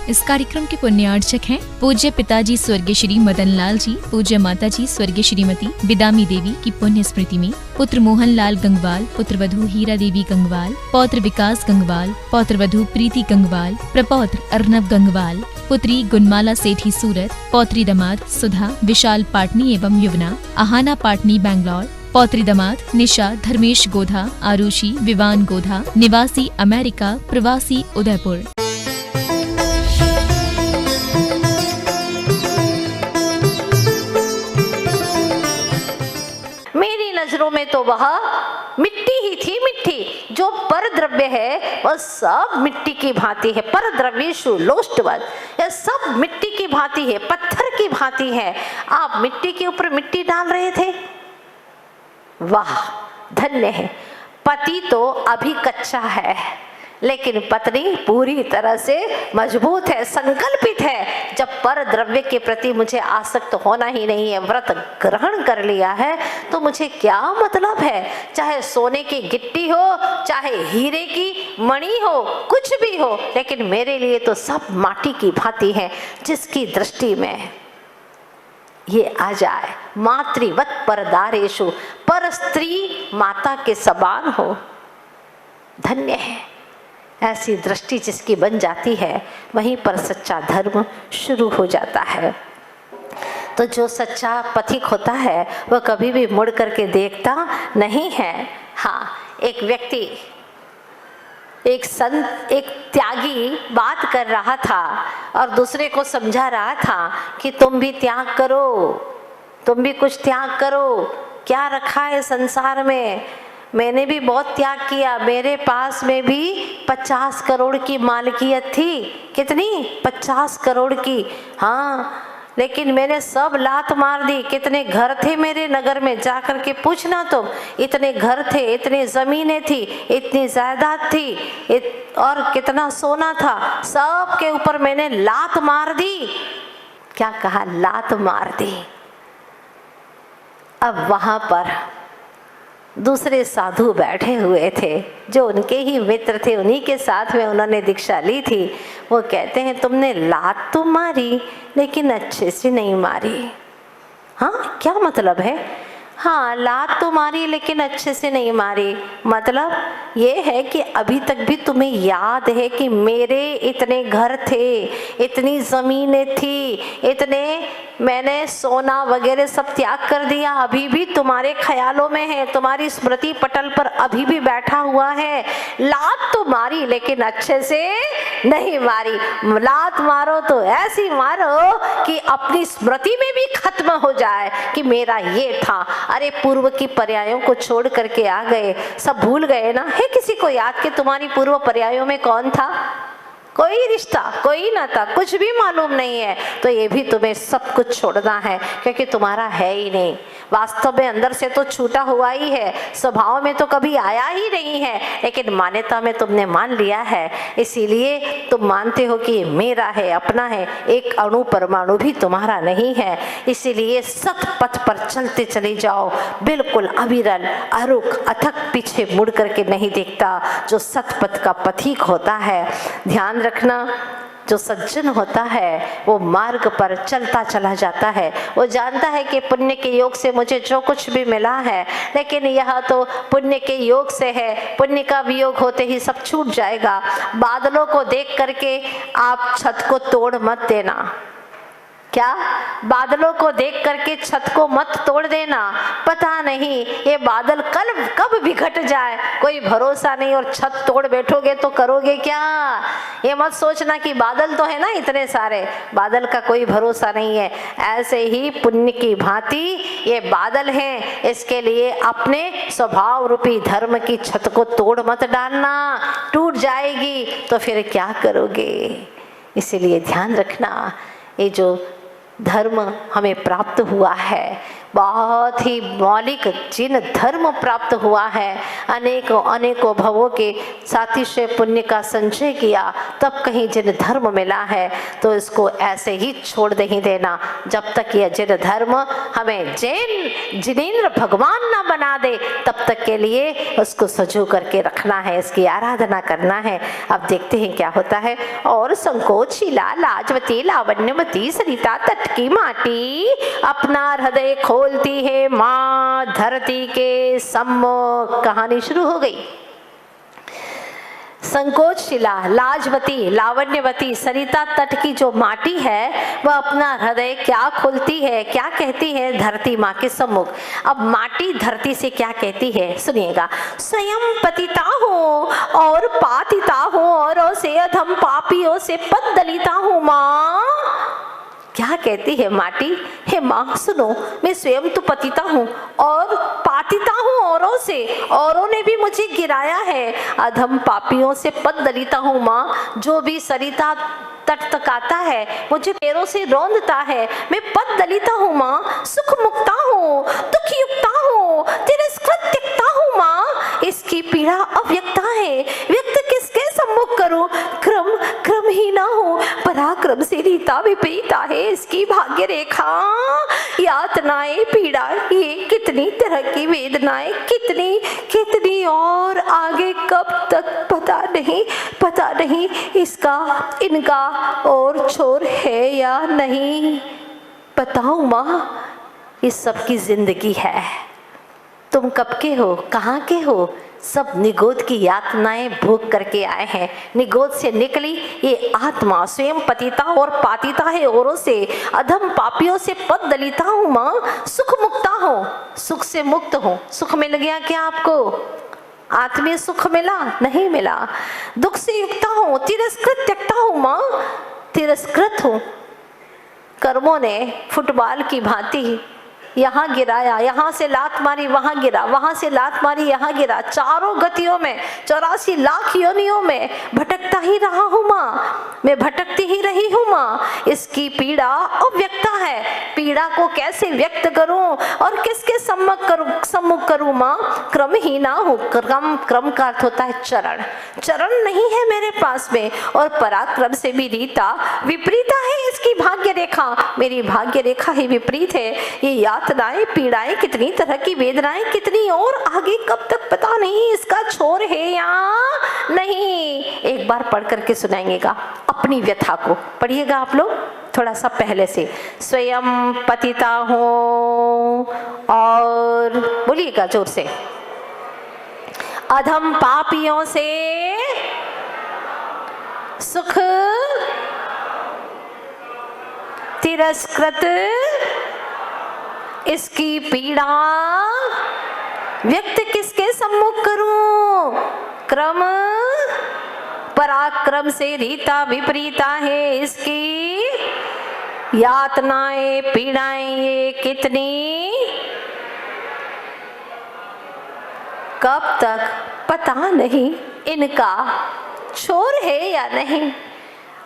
इस कार्यक्रम के पुण्यार्चक हैं पूज्य पिताजी स्वर्गीय श्री मदन लाल जी, पूज्य माताजी स्वर्गीय श्रीमती बिदामी देवी की पुण्य स्मृति में पुत्र मोहन लाल गंगवाल, पुत्र वधू हीरा देवी गंगवाल, पौत्र विकास गंगवाल, पौत्र वधू प्रीति गंगवाल, प्रपौत्र अर्नब गंगवाल, पुत्री गुणमाला सेठी सूरत, पौत्री दामाद सुधा विशाल पाटनी एवं युवना आहाना पाटनी बैंगलोर, पौत्री दामाद निशा धर्मेश गोधा, आरुषि विवान गोधा, निवासी अमेरिका, प्रवासी उदयपुर। मेरी नजरों में तो वह मिट्टी ही थी, मिट्टी। जो पर द्रव्य है वह सब मिट्टी की भांति है। पर द्रव्येषु लोष्टवत्, यह सब मिट्टी की भांति है, पत्थर की भांति है। आप मिट्टी के ऊपर मिट्टी डाल रहे थे। वाह, धन्य है। पति तो अभी कच्चा है, लेकिन पत्नी पूरी तरह से मजबूत है, संकल्पित है। जब पर द्रव्य के प्रति मुझे आसक्त होना ही नहीं है, व्रत ग्रहण कर लिया है, तो मुझे क्या मतलब है, चाहे सोने की गिट्टी हो, चाहे हीरे की मणि हो, कुछ भी हो, लेकिन मेरे लिए तो सब माटी की भांति है। जिसकी दृष्टि में ये आ जाए, मातृवत परदारेषु, पर स्त्री माता के समान हो, धन्य है। ऐसी दृष्टि जिसकी बन जाती है, वहीं पर सच्चा धर्म शुरू हो जाता है। तो जो सच्चा पथिक होता है वह कभी भी मुड़ करके देखता नहीं है। हाँ, एक व्यक्ति, एक संत, एक त्यागी बात कर रहा था और दूसरे को समझा रहा था कि तुम भी त्याग करो, तुम भी कुछ त्याग करो। क्या रखा है संसार में? मैंने भी बहुत त्याग किया। मेरे पास में भी 50 करोड़ की मालकियत थी। कितनी? 50 करोड़ की। हाँ, लेकिन मैंने सब लात मार दी। कितने घर थे मेरे नगर में, जाकर के पूछना तुम। इतने घर थे, इतनी जमीनें थी, इतनी जायदाद थी, और कितना सोना था, सब के ऊपर मैंने लात मार दी। क्या कहा? लात मार दी। अब वहां पर दूसरे साधु बैठे हुए थे जो उनके ही मित्र थे, उन्हीं के साथ में उन्होंने दीक्षा ली थी। वो कहते हैं तुमने लात तो मारी लेकिन अच्छे से नहीं मारी। हाँ, क्या मतलब है? हाँ, लात तो मारी लेकिन अच्छे से नहीं मारी। मतलब ये है कि अभी तक भी तुम्हें याद है कि मेरे इतने घर थे, इतनी जमीनें थी, इतने मैंने सोना वगैरह सब त्याग कर दिया, अभी भी तुम्हारे ख्यालों में है, तुम्हारी स्मृति पटल पर अभी भी बैठा हुआ है। लात तो मारी लेकिन अच्छे से नहीं मारी। लात मारो तो ऐसी मारो कि अपनी स्मृति में भी खत्म हो जाए कि मेरा ये था। अरे, पूर्व की पर्यायों को छोड़ करके आ गए, सब भूल गए ना। है किसी को याद कि तुम्हारी पूर्व पर्यायों में कौन था? कोई रिश्ता, कोई नाता, कुछ भी मालूम नहीं है। तो ये भी तुम्हें सब कुछ छोड़ना है, क्योंकि तुम्हारा है ही नहीं। वास्तव में अंदर से तो छूटा हुआ ही है, स्वभाव में तो कभी आया ही नहीं है, लेकिन मान्यता में तुमने मान लिया है। इसीलिए तुम मानते हो कि ये मेरा है, अपना है। एक अणु परमाणु भी तुम्हारा नहीं है। इसीलिए सत पथ पर चलते चले जाओ, बिल्कुल अविरल, अरुक, अथक, पीछे मुड़ करके नहीं देखता। जो सत पथ का पथिक होता है, ध्यान रखना, जो सज्जन होता है वो मार्ग पर चलता चला जाता है। वो जानता है कि पुण्य के योग से मुझे जो कुछ भी मिला है, लेकिन यह तो पुण्य के योग से है, पुण्य का वियोग होते ही सब छूट जाएगा। बादलों को देख करके आप छत को तोड़ मत देना। क्या? बादलों को देख करके छत को मत तोड़ देना। पता नहीं ये बादल कब बिखट जाए, कोई भरोसा नहीं, और छत तोड़ बैठोगे तो करोगे क्या? ये मत सोचना कि बादल तो है ना इतने सारे, बादल का कोई भरोसा नहीं है। ऐसे ही पुण्य की भांति ये बादल हैं, इसके लिए अपने स्वभाव रूपी धर्म की छत को तोड़ मत डालना, टूट जाएगी तो फिर क्या करोगे? इसीलिए ध्यान रखना, ये जो धर्म हमें प्राप्त हुआ है बहुत ही मौलिक जिन धर्म प्राप्त हुआ है, अनेकों अनेकों भवों के सातिशय पुण्य का संचय किया, तब कहीं जिन धर्म मिला है, तो इसको ऐसे ही छोड़ नहीं देना। जब तक यह जिन धर्म हमें जिनेंद्र भगवान ना बना दे, तब तक के लिए उसको सजो करके रखना है, इसकी आराधना करना है। अब देखते हैं क्या होता है। और संकोचशीला लाजवती लावण्यवती सरिता तट की माटी अपना हृदय खोलती है माँ धरती के सम्मुख। कहानी शुरू हो गई। संकोचशीला लाजवती लावण्यवती सरिता तट की जो माटी है, वह अपना हृदय क्या खोलती है, क्या कहती है धरती माँ के सम्मुख। अब माटी धरती से क्या कहती है, सुनिएगा। स्वयं पतिता हूँ और पातिता हूँ, औरों से अधम पापियों से पद दलिता हूँ माँ। क्या कहती है माटी? हे माँ सुनो, मैं स्वयं तो पतिता हूँ और पातिता हूँ औरों से, औरों ने भी मुझे गिराया है, अधम पापियों से पद दलिता हूँ माँ। जो भी सरिता तट तक आता है, मुझे पैरों से रौंदता है, मैं पद दलिता हूँ माँ। सुख मुक्ता हूँ, दुख युक्ता हूँ, तिरस्कृत त्यक्ता हूँ माँ। इसकी पीड़ा अव्यक्ता है, व्यक्त किसके सम्मुख करूं? क्रम ही ना हो, पराक्रम से रीता विपरीता है इसकी भाग्य रेखा। यातनाएं पीड़ा, ये कितनी तरह की वेदनाएं, कितनी और आगे कब तक पता नहीं इसका इनका और छोर है या नहीं। बताओ माँ, इस सब की जिंदगी है। तुम कब के हो, कहाँ के हो? सब निगोद की यातनाएं भोग करके आए हैं। निगोद से निकली ये आत्मा स्वयं पतिता और पातिता है औरों से, अधम पापियों से पद दलिता हूँ माँ। सुख मुक्ता हूँ, सुख से मुक्त हूँ। सुख मिल गया क्या आपको? आत्मीय सुख मिला? नहीं मिला। दुख से युक्ता हूँ, तिरस्कृत त्यक्ता हूँ माँ। तिरस्कृत हूँ, कर्मों ने फुटबॉल की भांति यहाँ गिराया, यहाँ से लात मारी वहाँ गिरा, वहाँ से लात मारी यहाँ गिरा। चारों गतियों में 84 लाख योनियों में भटकता ही रहा हूँ माँ, मैं भटकती ही रही हूँ माँ। इसकी पीड़ा अव्यक्ता है, पीड़ा को कैसे व्यक्त करूँ और किसके सम्मुख करूँ माँ? क्रम ही ना हो। क्रम का अर्थ होता है चरण नहीं है मेरे पास में, और पराक्रम से भी रीता विपरीता है इसकी भाग्य रेखा। मेरी भाग्य रेखा ही विपरीत है। ये यातनाएं पीड़ाएं, कितनी तरह की वेदनाएं, कितनी और आगे कब तक पता नहीं इसका छोर है या नहीं। एक बार पढ़ करके सुनाएंगेगा अपनी व्यथा को। पढ़िएगा आप लोग थोड़ा सा पहले से। स्वयं पतिता हूँ और बोलिएगा जोर से, अधम पापियों से सुख तिरस्कृत इसकी पीड़ा व्यक्त किसके सम्मुख करूं? क्रम पराक्रम से रीता विपरीता है इसकी यातनाएं पीड़ाएं, ये कितनी कब तक पता नहीं इनका छोर है या नहीं।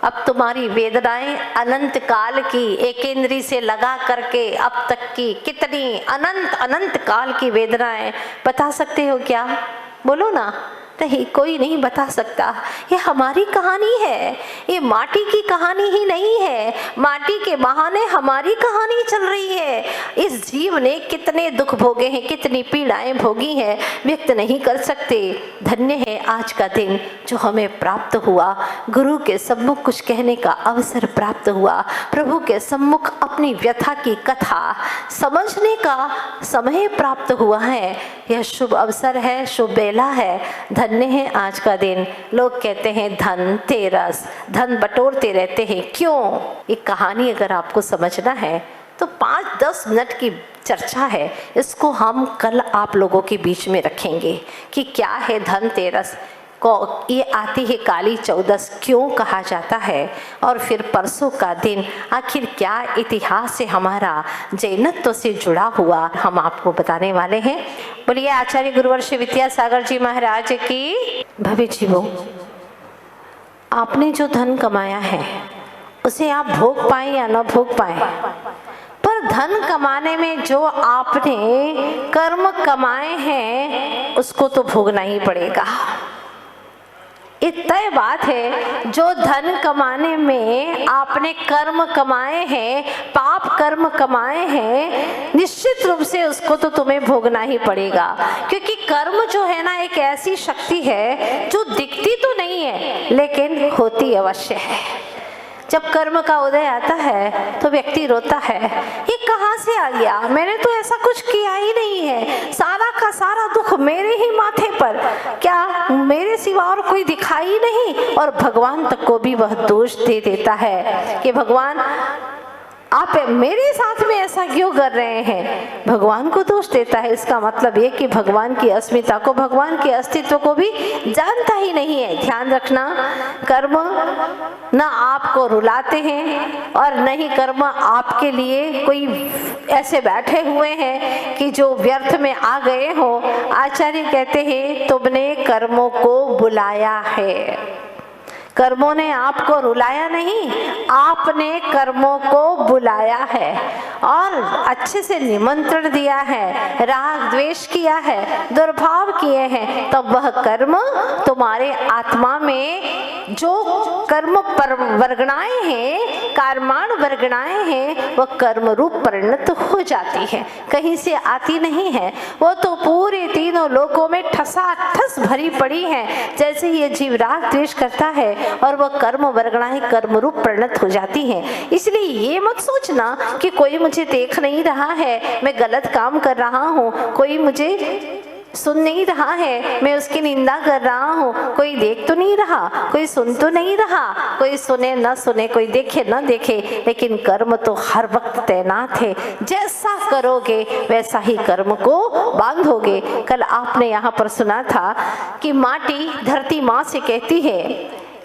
अब तुम्हारी वेदनाएं अनंत काल की, एक इंद्री से लगा करके अब तक की कितनी अनंत काल की वेदनाएं बता सकते हो क्या? बोलो ना। नहीं, कोई नहीं बता सकता। ये हमारी कहानी है, ये माटी की कहानी ही नहीं है। माटी के बहाने हमारी कहानी चल रही है। इस जीव ने कितने दुख भोगे हैं, कितनी पीड़ाएं भोगी हैं, व्यक्त नहीं कर सकते। धन्य है आज का दिन जो हमें प्राप्त हुआ, गुरु के सम्मुख कुछ कहने का अवसर प्राप्त हुआ, प्रभु के सम्मुख अपनी व्यथा की कथा समझने का समय प्राप्त हुआ है। यह शुभ अवसर है, शुभ बेला है। धन्य है आज का दिन। लोग कहते हैं धन तेरस, धन बटोरते रहते हैं। क्यों? ये कहानी अगर आपको समझना है तो 5-10 मिनट की चर्चा है, इसको हम कल आप लोगों के बीच में रखेंगे कि क्या है धनतेरस को, ये आती है काली चौदस क्यों कहा जाता है, और फिर परसों का दिन आखिर क्या इतिहास से हमारा जैनत्व से जुड़ा हुआ हम आपको बताने वाले हैं। बोलिए आचार्य गुरुवर श्री विद्यासागर जी महाराज की भव्य जीवो। आपने जो धन कमाया है उसे आप भोग पाए या न भोग पाए, पर धन कमाने में जो आपने कर्म कमाए हैं उसको तो भोगना ही पड़ेगा। इतनी बात है, जो धन कमाने में आपने कर्म कमाए हैं, पाप कर्म कमाए हैं, निश्चित रूप से उसको तो तुम्हें भोगना ही पड़ेगा। क्योंकि कर्म जो है ना, एक ऐसी शक्ति है जो दिखती तो नहीं है लेकिन होती अवश्य है। जब कर्म का उदय आता है तो व्यक्ति रोता है, ये कहाँ से आ गया, मैंने तो ऐसा कुछ किया ही नहीं है, सारा का सारा दुख मेरे ही माथे पर, क्या मेरे सिवा और कोई दिखाई नहीं। और भगवान तक को भी वह दोष दे देता है कि भगवान आप मेरे साथ में ऐसा क्यों कर रहे हैं, भगवान को दोष देता है। इसका मतलब ये कि भगवान की अस्मिता को, भगवान के अस्तित्व को भी जानता ही नहीं है। ध्यान रखना, कर्म न आपको रुलाते हैं और न ही कर्म आपके लिए कोई ऐसे बैठे हुए हैं कि जो व्यर्थ में आ गए हो। आचार्य कहते हैं तुमने कर्मों को बुलाया है, कर्मों ने आपको रुलाया नहीं, आपने कर्मों को बुलाया है और अच्छे से निमंत्रण दिया है, राग द्वेष किया है, दुर्भाव किए हैं, तब वह कर्म तुम्हारे आत्मा में जो कर्म पर वर्गणाएं हैं, कर्माण वर्गणाएं हैं, वह कर्म रूप परिणत हो जाती है, कहीं से आती नहीं है। वो तो पूरे तीनों लोकों में ठसाठस भरी पड़ी है। जैसे ये जीव राग द्वेष करता है और वह कर्म वर्गणाएं कर्म रूप परिणत हो जाती हैं। इसलिए ये मत सोचना कि कोई मुझे देख नहीं रहा है, मैं गलत काम कर रहा हूँ, कोई मुझे सुन नहीं रहा है, मैं उसकी निंदा कर रहा हूँ, कोई देख तो नहीं रहा, कोई सुन तो नहीं रहा, कोई सुने न सुने, कोई देखे न देखे, लेकिन कर्म तो हर वक्त तैनात है। जैसा करोगे वैसा ही कर्म को बांधोगे। कल आपने यहाँ पर सुना था कि माटी धरती माँ से कहती है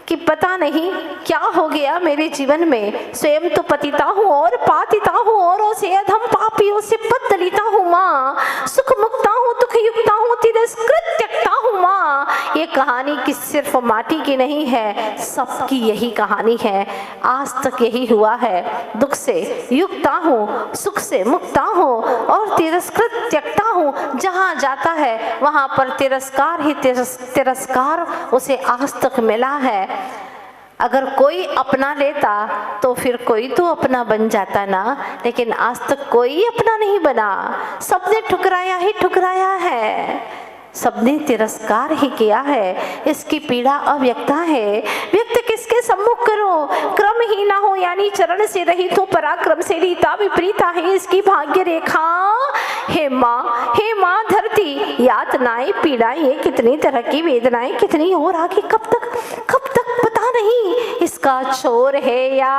कि पता नहीं क्या हो गया मेरे जीवन में, स्वयं तो पतिता हूँ और पातिता हूँ और से अधम पापियों से पद दलिता हूँ माँ, सुख मुक्ता हूँ दुख युक्ता हूँ तिरस्कृत त्यक्ता हूँ माँ। ये कहानी कि सिर्फ माटी की नहीं है, सबकी यही कहानी है। आज तक यही हुआ है, दुख से युक्ता हूँ, सुख से मुक्ता हूँ और तिरस्कृत त्यक्ता हूँ। जहाँ जाता है वहाँ पर तिरस्कार ही तिरस्कार उसे आज तक मिला है। अगर कोई अपना लेता तो फिर कोई तो अपना बन जाता ना, लेकिन आज तक कोई अपना नहीं बना, सबने ठुकराया ही ठुकराया है, सबने तिरस्कार ही किया है। इसकी पीड़ा अव्यक्ता है। व्यक्त किसके सम्मुख करो, क्रम ही ना हो यानी चरण से रहित हो, पराक्रम से रीता विपरीता है इसकी भाग्य रेखा। हे माँ धरती, यातनाएं पीड़ाएं, ये कितनी तरह की वेदनाएं, कितनी और आगे कब तक पता नहीं इसका छोर है या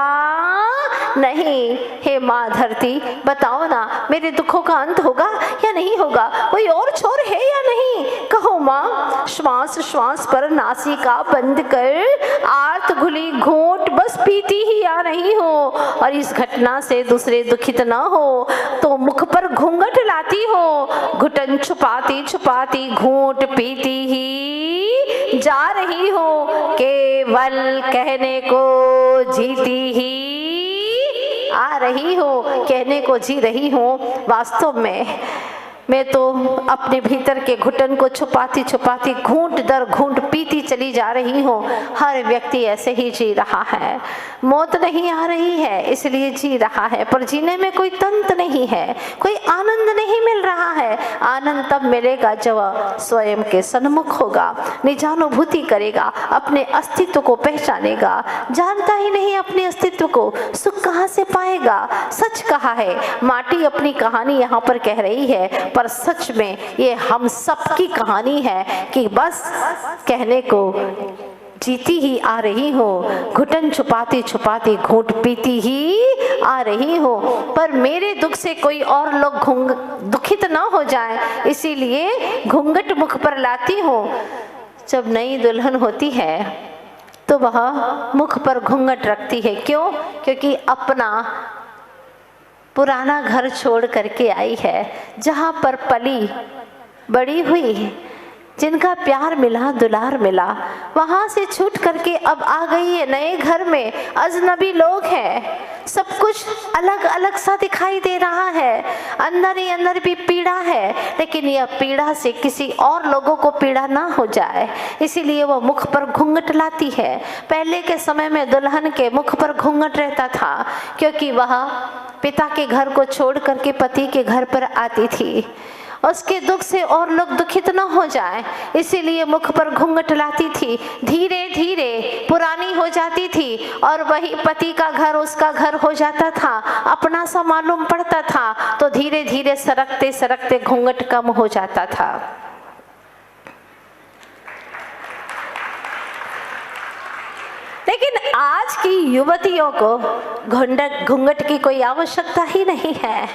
नहीं। हे माँ धरती, बताओ ना मेरे दुखों का अंत होगा या नहीं होगा, कोई और छोर है या नहीं। कहो माँ, श्वास श्वास पर नासिका बंद कर आर्त घुली घूंट बस पीती ही आ रही हो, और इस घटना से दूसरे दुखित न हो तो मुख पर घूंघट लाती हो, घुटन छुपाती छुपाती घूंट पीती ही जा रही हो, केवल कहने को जीती ही आ रही हो, कहने को जी रही हो। वास्तव में मैं तो अपने भीतर के घुटन को छुपाती छुपाती घूंट दर घूंट पीती चली जा रही हूँ। हर व्यक्ति ऐसे ही जी रहा है, मौत नहीं आ रही है इसलिए जी रहा है, पर जीने में कोई तंत्र नहीं है, कोई आनंद नहीं मिल रहा है। आनंद तब मिलेगा जब स्वयं के सन्मुख होगा, निजानुभूति करेगा, अपने अस्तित्व को पहचानेगा। जानता ही नहीं अपने अस्तित्व को, सुख कहाँ से पाएगा। सच कहा है, माटी अपनी कहानी यहाँ पर कह रही है, पर सच में ये हम सब की कहानी है कि बस कहने को जीती ही आ रही हो, घुटन छुपाती छुपाती घूंट पीती ही आ रही हो। पर मेरे दुख से कोई और लोग दुखित ना हो जाए, इसीलिए घूंघट मुख पर लाती हूँ। जब नई दुल्हन होती है तो वह मुख पर घूंघट रखती है। क्यों? क्योंकि अपना पुराना घर छोड़ करके आई है, जहाँ पर पली बड़ी हुई, जिनका प्यार मिला दुलार मिला, वहाँ से छूट करके अब आ गई है नए घर में। अजनबी लोग हैं, सब कुछ अलग अलग सा दिखाई दे रहा है, अंदर ही अंदर भी पीड़ा है, लेकिन यह पीड़ा से किसी और लोगों को पीड़ा ना हो जाए, इसीलिए वो मुख पर घूंघट लाती है। पहले के समय में दुल्हन के मुख पर घूंघट रहता था, क्योंकि वह पिता के घर को छोड़ करके पति के घर पर आती थी। उसके दुख से और लोग दुखित न हो जाएं, इसीलिए मुख पर घूंघट लाती थी। धीरे धीरे पुरानी हो जाती थी और वही पति का घर उसका घर हो जाता था, अपना सा मालूम पड़ता था, तो धीरे धीरे सरकते सरकते घूंघट कम हो जाता था। लेकिन आज की युवतियों को घूंघट की कोई आवश्यकता ही नहीं है,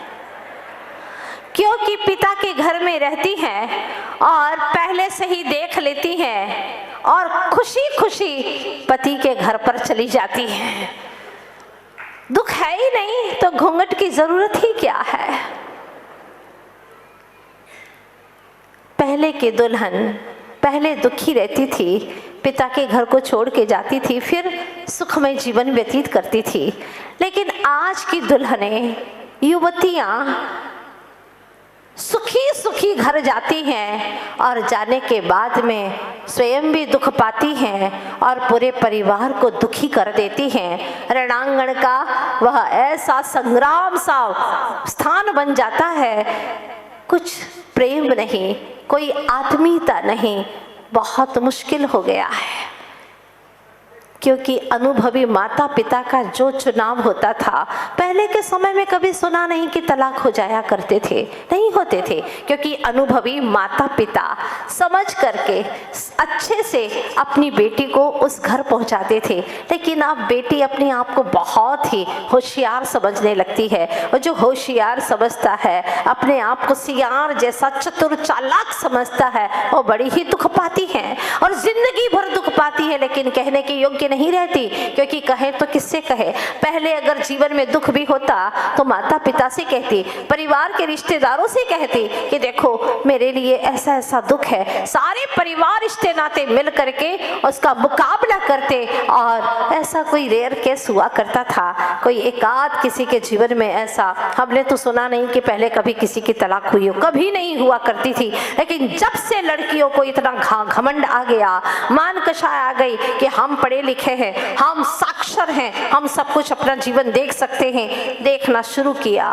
क्योंकि पिता के घर में रहती हैं और पहले से ही देख लेती हैं और खुशी खुशी पति के घर पर चली जाती हैं। दुख है ही नहीं तो घूंघट की जरूरत ही क्या है। पहले की दुल्हन पहले दुखी रहती थी, पिता के घर को छोड़ के जाती थी, फिर सुखमय जीवन व्यतीत करती थी। लेकिन आज की दुल्हनें, युवतियां सुखी सुखी घर जाती हैं और जाने के बाद में स्वयं भी दुख पाती हैं और पूरे परिवार को दुखी कर देती हैं। रणांगण का वह ऐसा संग्राम सा स्थान बन जाता है, कुछ प्रेम नहीं, कोई आत्मीयता नहीं, बहुत मुश्किल हो गया है। क्योंकि अनुभवी माता पिता का जो चुनाव होता था, पहले के समय में कभी सुना नहीं कि तलाक हो जाया करते थे, नहीं होते थे, क्योंकि अनुभवी माता पिता समझ करके अच्छे से अपनी बेटी को उस घर पहुंचाते थे। लेकिन अब बेटी अपने आप को बहुत ही होशियार समझने लगती है, और जो होशियार समझता है, अपने आप को सियार जैसा चतुर चालाक समझता है, वो बड़ी ही दुख पाती है और जिंदगी भर दुख पाती है, लेकिन कहने के योग्य नहीं रहती, क्योंकि कहे तो किससे कहे। पहले अगर जीवन में दुख भी होता तो माता पिता से कहती, परिवार के रिश्तेदारों से कहती कि देखो मेरे लिए ऐसा ऐसा दुख है, सारे परिवार रिश्ते नाते मिल करके उसका मुकाबला करते। और ऐसा कोई रेयर केस हुआ करता था, कोई एकाध किसी के जीवन में ऐसा, हमने तो सुना नहीं कि पहले कभी किसी की तलाक हुई हो, कभी नहीं हुआ करती थी। लेकिन जब से लड़कियों को इतना घमंड आ गया, मान कषाय आ गई कि हम पढ़े लिखे हैं, हम साक्षर हैं, हम सब कुछ अपना जीवन देख सकते हैं, देखना शुरू किया,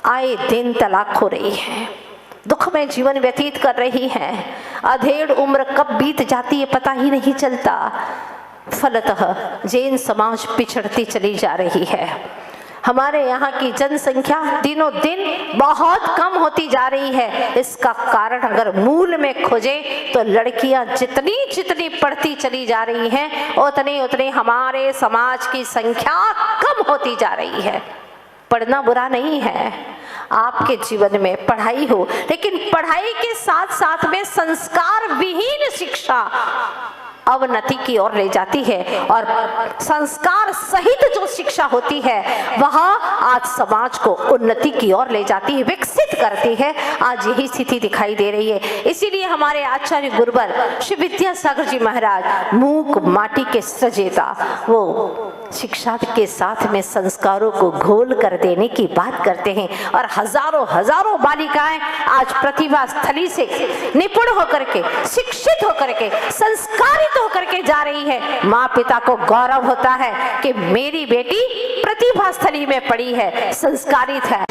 आए दिन तलाक हो रही है, दुख में जीवन व्यतीत कर रही है, अधेड़ उम्र कब बीत जाती है पता ही नहीं चलता। फलतः जैन समाज पिछड़ती चली जा रही है। हमारे यहाँ की जनसंख्या दिनों दिन बहुत कम होती जा रही है। इसका कारण अगर मूल में खोजे तो लड़कियां जितनी जितनी पढ़ती चली जा रही हैं, उतनी उतनी हमारे समाज की संख्या कम होती जा रही है। पढ़ना बुरा नहीं है, आपके जीवन में पढ़ाई हो, लेकिन पढ़ाई के साथ साथ में संस्कार विहीन शिक्षा अवनति की ओर ले जाती है, और संस्कार सहित जो शिक्षा होती है वह आज समाज को उन्नति की ओर ले जाती है, विकसित करती है। आज यही स्थिति दिखाई दे रही है। इसीलिए हमारे आचार्य गुरुवर श्री विद्यासागर जी महाराज, मूक माटी के सजेता, वो शिक्षा के साथ में संस्कारों को घोल कर देने की बात करते हैं। और हजारों हजारों बालिकाएं आज प्रतिभा स्थली से निपुण होकर के, शिक्षित होकर के, संस्कारित होकर के जा रही है। माँ पिता को गौरव होता है कि मेरी बेटी प्रतिभा स्थली में पड़ी है, संस्कारित है।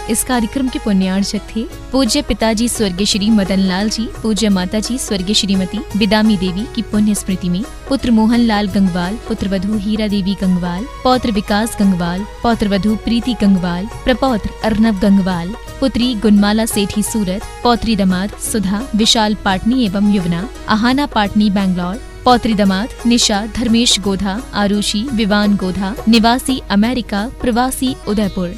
इस कार्यक्रम के पुण्यार्चक थे पूज्य पिताजी स्वर्गीय श्री मदन लाल जी, पूज्य माताजी स्वर्गीय श्रीमती बिदामी देवी की पुण्य स्मृति में पुत्र मोहन लाल गंगवाल, पुत्र वधू हीरा देवी गंगवाल, पौत्र विकास गंगवाल, पौत्र वधू प्रीति गंगवाल, प्रपौत्र अर्नब गंगवाल, पुत्री गुणमाला सेठी सूरत, पौत्री दामाद सुधा विशाल पाटनी एवं युवना आहाना पाटनी बैंगलोर, पौत्री दामाद निशा धर्मेश गोधा, आरुषि विवान गोधा, निवासी अमेरिका, प्रवासी उदयपुर।